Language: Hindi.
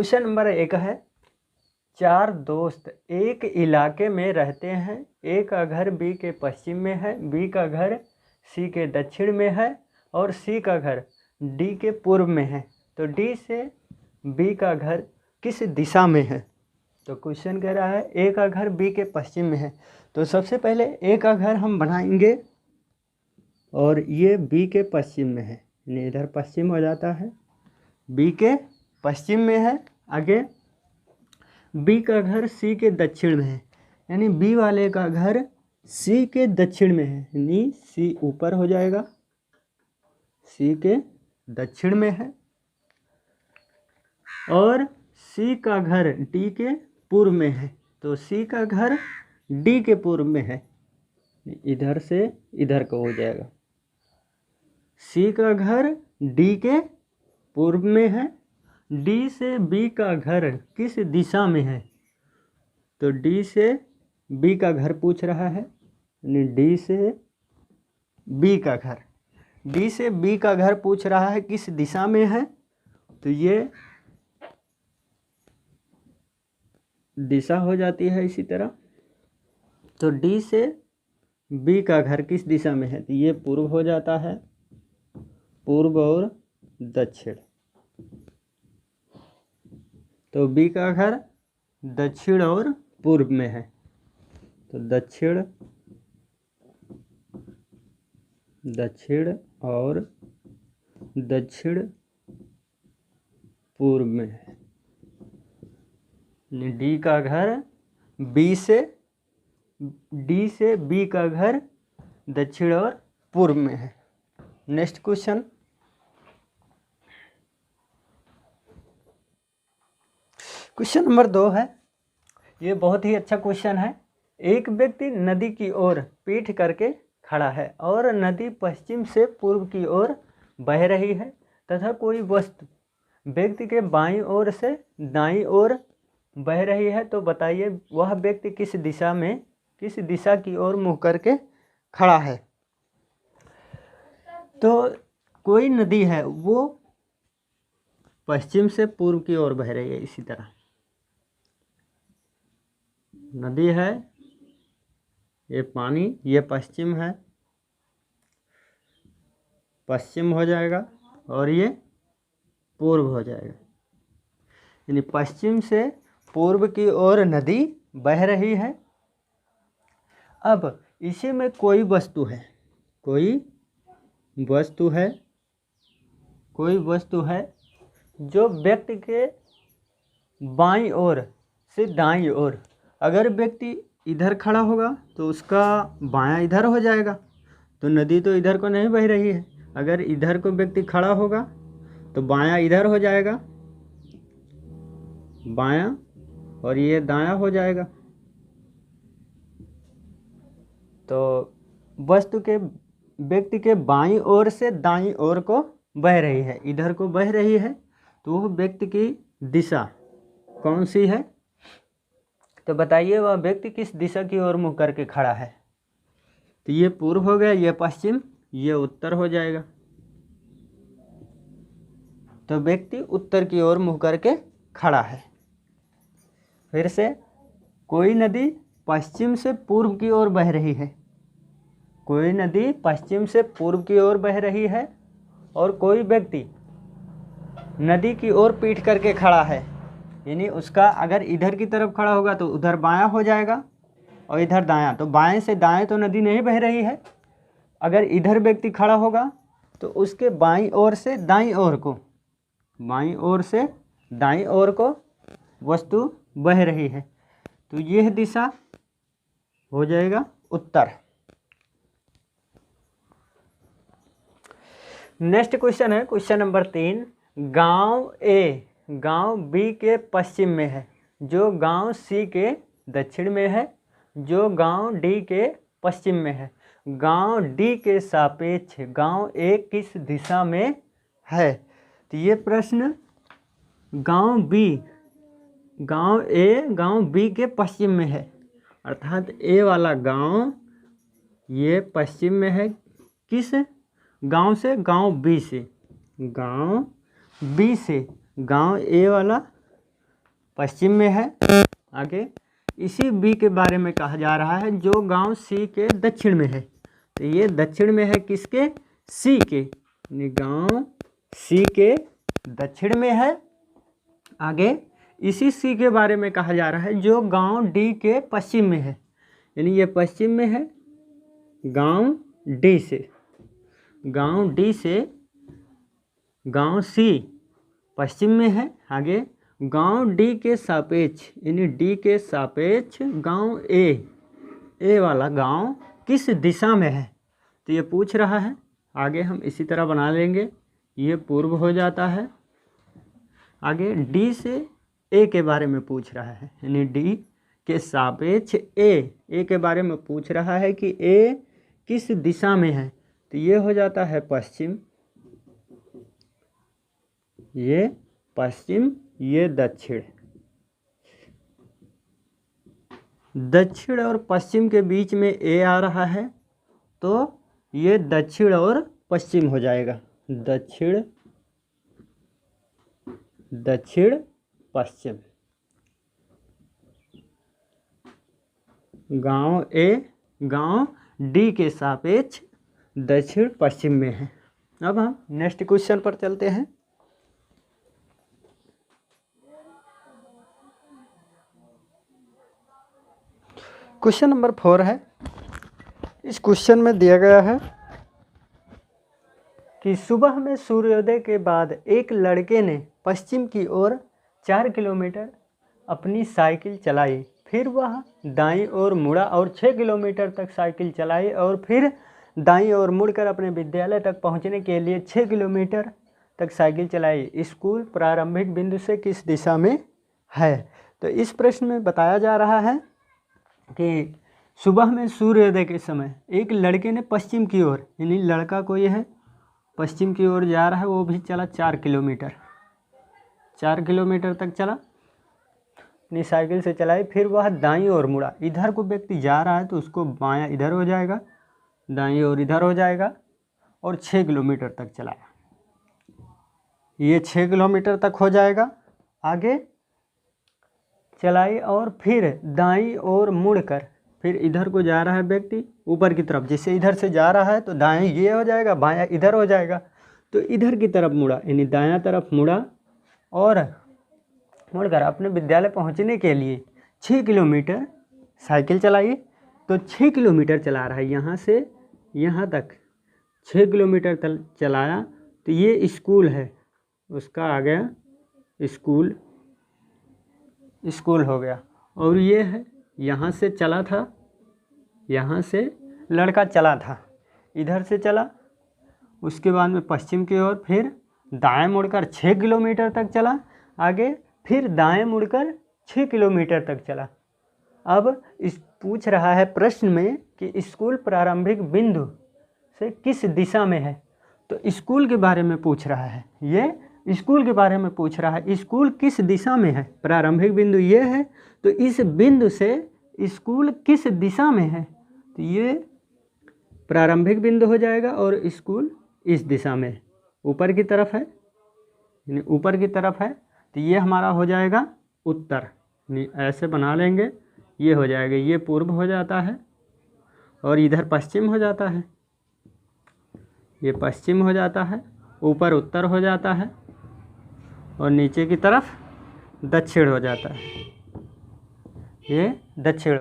क्वेश्चन नंबर 1 है, 4 दोस्त एक इलाके में रहते हैं। ए का घर बी के पश्चिम में है, बी का घर सी के दक्षिण में है और सी का घर डी के पूर्व में है। तो डी से बी का घर किस दिशा में है? तो क्वेश्चन कह रहा है ए का घर बी के पश्चिम में है। तो सबसे पहले ए का घर हम बनाएंगे और ये बी के पश्चिम में है, यानी इधर पश्चिम हो जाता है, बी के पश्चिम में है। आगे बी का घर सी के दक्षिण में है, यानी बी वाले का घर सी के दक्षिण में है, यानी सी ऊपर हो जाएगा, सी के दक्षिण में है। और सी का घर डी के पूर्व में है, तो सी का घर डी के पूर्व में है, इधर से इधर को हो जाएगा। सी का घर डी के पूर्व में है। डी से बी का घर किस दिशा में है? तो डी से बी का घर पूछ रहा है, यानी डी से बी का घर, डी से बी का घर पूछ रहा है किस दिशा में है। तो ये दिशा हो जाती है इसी तरह। तो डी से बी का घर किस दिशा में है? तो ये पूर्व हो जाता है, पूर्व और दक्षिण। तो बी का घर दक्षिण और पूर्व में है, तो दक्षिण और दक्षिण पूर्व में है। डी का घर डी से बी का घर दक्षिण और पूर्व में है। नेक्स्ट क्वेश्चन, क्वेश्चन नंबर 2 है। ये बहुत ही अच्छा क्वेश्चन है। एक व्यक्ति नदी की ओर पीठ करके खड़ा है और नदी पश्चिम से पूर्व की ओर बह रही है तथा कोई वस्तु व्यक्ति के बाईं ओर से दाईं ओर बह रही है। तो बताइए वह व्यक्ति किस दिशा की ओर मुँह करके खड़ा है? तो कोई नदी है वो पश्चिम से पूर्व की ओर बह रही है। इसी तरह नदी है, ये पानी, ये पश्चिम है, पश्चिम हो जाएगा और ये पूर्व हो जाएगा, यानी पश्चिम से पूर्व की ओर नदी बह रही है। अब इसी में कोई वस्तु है जो व्यक्ति के बाईं ओर से दाईं ओर, अगर व्यक्ति इधर खड़ा होगा तो उसका बायां इधर हो जाएगा, तो नदी तो इधर को नहीं बह रही है। अगर इधर को व्यक्ति खड़ा होगा तो बायां इधर हो जाएगा, बायां, और ये दायां हो जाएगा। तो व्यक्ति के बाईं ओर से दाईं ओर को बह रही है, इधर को बह रही है, तो वह व्यक्ति की दिशा कौन सी है? तो बताइए वह व्यक्ति किस दिशा की ओर मुँह करके खड़ा है? तो ये पूर्व हो गया, ये पश्चिम, ये उत्तर हो जाएगा। तो व्यक्ति उत्तर की ओर मुँह करके खड़ा है। फिर से, कोई नदी पश्चिम से पूर्व की ओर बह रही है, कोई नदी पश्चिम से पूर्व की ओर बह रही है और कोई व्यक्ति नदी की ओर पीठ करके खड़ा है, यानी उसका अगर इधर की तरफ खड़ा होगा तो उधर बायां हो जाएगा और इधर दायां, तो बाएं से दाएं तो नदी नहीं बह रही है। अगर इधर व्यक्ति खड़ा होगा तो उसके बाईं ओर से दाईं ओर को वस्तु बह रही है, तो यह दिशा हो जाएगा उत्तर। नेक्स्ट क्वेश्चन है क्वेश्चन नंबर 3। गांव ए गांव बी के पश्चिम में है, जो गांव सी के दक्षिण में है, जो गांव डी के पश्चिम में है। गांव डी के सापेक्ष गांव ए किस दिशा में है? तो ये प्रश्न गांव ए गांव बी के पश्चिम में है, अर्थात ए वाला गांव ये पश्चिम में है। किस गांव से? गांव बी से। गांव बी से गांव ए वाला पश्चिम में है। आगे इसी बी के बारे में कहा जा रहा है जो गांव सी के दक्षिण में है। तो ये दक्षिण में है किसके? सी के, यानी गांव सी के दक्षिण में है। आगे इसी सी के बारे में कहा जा रहा है जो गांव डी के पश्चिम में है, यानी ये पश्चिम में है। गांव डी से गांव सी पश्चिम में है। आगे गांव डी के सापेक्ष, यानी डी के सापेक्ष गांव ए वाला गांव किस दिशा में है, तो ये पूछ रहा है। आगे हम इसी तरह बना लेंगे, ये पूर्व हो जाता है। आगे डी से ए के बारे में पूछ रहा है, यानी डी के सापेक्ष ए के बारे में पूछ रहा है कि ए किस दिशा में है, तो ये हो जाता है पश्चिम, ये पश्चिम, ये दक्षिण। दक्षिण और पश्चिम के बीच में ए आ रहा है, तो ये दक्षिण और पश्चिम हो जाएगा। दक्षिण पश्चिम। गांव डी के सापेक्ष दक्षिण पश्चिम में है। अब हम नेक्स्ट क्वेश्चन पर चलते हैं। क्वेश्चन नंबर 4 है। इस क्वेश्चन में दिया गया है कि सुबह में सूर्योदय के बाद एक लड़के ने पश्चिम की ओर 4 किलोमीटर अपनी साइकिल चलाई, फिर वह दाईं ओर मुड़ा और 6 किलोमीटर तक साइकिल चलाई और फिर दाईं ओर मुड़कर अपने विद्यालय तक पहुंचने के लिए 6 किलोमीटर तक साइकिल चलाई। स्कूल प्रारंभिक बिंदु से किस दिशा में है? तो इस प्रश्न में बताया जा रहा है कि सुबह में सूर्योदय के समय एक लड़के ने पश्चिम की ओर, यानी लड़का कोई है पश्चिम की ओर जा रहा है, वो भी चला 4 किलोमीटर तक चला, अपनी साइकिल से चलाई। फिर वह दाईं ओर मुड़ा, इधर को व्यक्ति जा रहा है तो उसको बायां इधर हो जाएगा, दाईं ओर इधर हो जाएगा, और 6 किलोमीटर तक चलाया। ये 6 किलोमीटर तक हो जाएगा। आगे चलाई और फिर दाईं ओर मुड़कर, फिर इधर को जा रहा है व्यक्ति ऊपर की तरफ, जैसे इधर से जा रहा है तो दाएं ये हो जाएगा, बायां इधर हो जाएगा, तो इधर की तरफ मुड़ा, यानी दायां तरफ मुड़ा और मुड़कर अपने विद्यालय पहुंचने के लिए 6 किलोमीटर साइकिल चलाई। तो 6 किलोमीटर चला रहा है, यहाँ से यहाँ तक 6 किलोमीटर तक चलाया, तो ये स्कूल है, उसका आ गया स्कूल हो गया। और ये है यहाँ से चला था, यहाँ से लड़का चला था, इधर से चला, उसके बाद में पश्चिम की ओर, फिर दाएं मुड़कर 6 किलोमीटर तक चला, आगे फिर दाएं मुड़कर 6 किलोमीटर तक चला। अब पूछ रहा है प्रश्न में कि स्कूल प्रारंभिक बिंदु से किस दिशा में है, तो स्कूल के बारे में पूछ रहा है, ये स्कूल के बारे में पूछ रहा है। स्कूल किस दिशा में है? प्रारंभिक बिंदु ये है, तो इस बिंदु से स्कूल किस दिशा में है, तो ये प्रारंभिक बिंदु हो जाएगा और स्कूल इस दिशा में ऊपर की तरफ है, यानी ऊपर की तरफ है, तो ये हमारा हो जाएगा उत्तर, यानी ऐसे बना लेंगे, ये हो जाएगा, ये पूर्व हो जाता है और इधर पश्चिम हो जाता है, ये पश्चिम हो जाता है, ऊपर उत्तर हो जाता है और नीचे की तरफ दक्षिण हो जाता है, ये दक्षिण।